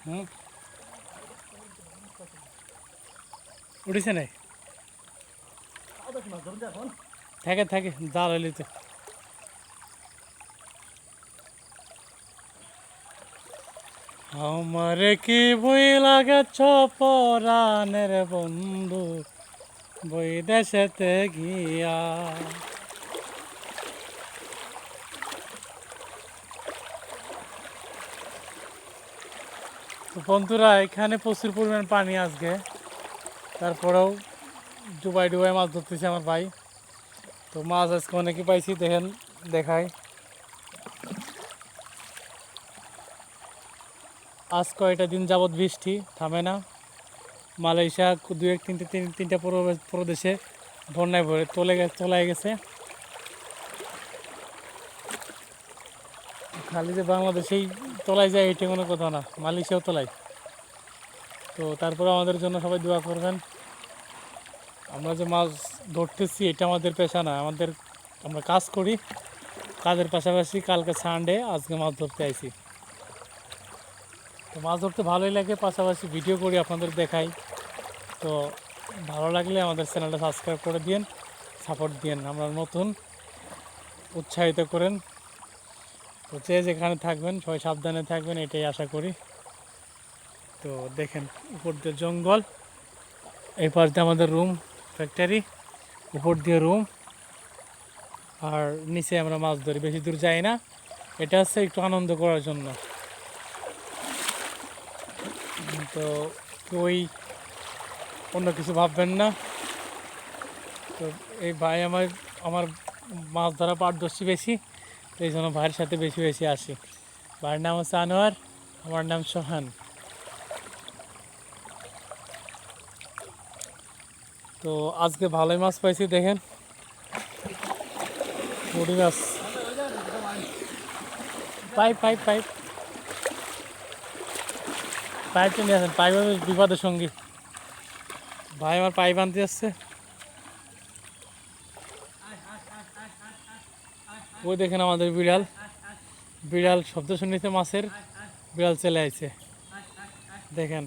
হুম উঠিছে নাই থাকে থাকে জাল হইলি তো আমার কি বই লাগেছ পরাণের বন্ধু বই দেশেতে গিয়া। তো বন্ধুরা এখানে প্রচুর পরিমাণ পানি আজকে, তারপরেও ডুবাই ডুবাই মাছ ধরতেছে আমার ভাই। তো মাছ আজকে অনেকই পাইছি, দেখেন দেখাই। আজ কয়টা দিন যাবৎ বৃষ্টি থামে না। মালয়েশিয়া দু এক তিনটা প্রদেশে বন্যায় ভরে তলায় গেছে। খালি যে বাংলাদেশেই তলায় যায় এটা কোনো কথা না, মালয়েশিয়াও তলায়। তো তারপরে আমাদের জন্য সবাই দোয়া করবেন। আমরা যে মাছ ধরতেছি এটা আমাদের পেশা না, আমরা কাজ করি, কাজের পাশাপাশি কালকে সানডে আজকে মাছ ধরতে আইছি। তো মাছ ধরতে ভালোই লাগে, পাশাপাশি ভিডিও করি আপনাদের দেখাই। তো ভালো লাগলে আমাদের চ্যানেলটা সাবস্ক্রাইব করে দিন, সাপোর্ট দিন, আমরা নতুন উৎসাহিত করেন। তো যে যেখানে থাকবেন সবাই সাবধানে থাকবেন এটাই আশা করি। তো দেখেন উপর দিয়ে জঙ্গল, এই পাশ দিয়ে আমাদের রুম ফ্যাক্টরি, উপর দিয়ে রুম, আর নিচে আমরা মাছ ধরি, বেশি দূর যাই না। এটা হচ্ছে একটু আনন্দ করার জন্য। তো ওই অন্য কিছু ভাববেন না। তো এই ভাই আমার মাছ ধরা পারদর্শী বেশি, তো এই জন্য ভাইয়ের সাথে বেশি বেশি আসি। ভাইয়ের নাম হচ্ছে আনোয়ার, আমার নাম সোহান। তো আজকে ভালোই মাছ পাইছি, দেখেন মুড়ি মাছ। পাইপ পাইপ পাইপ পাইপটা নিয়ে আসেন, পাইপ বিপদের সঙ্গী। ভাই আমার পাইপ আনতে আসছে। ওই দেখেন আমাদের বিড়াল, বিড়াল শব্দ শুনেছে মাছের, বিড়াল চলে আইছে দেখেন।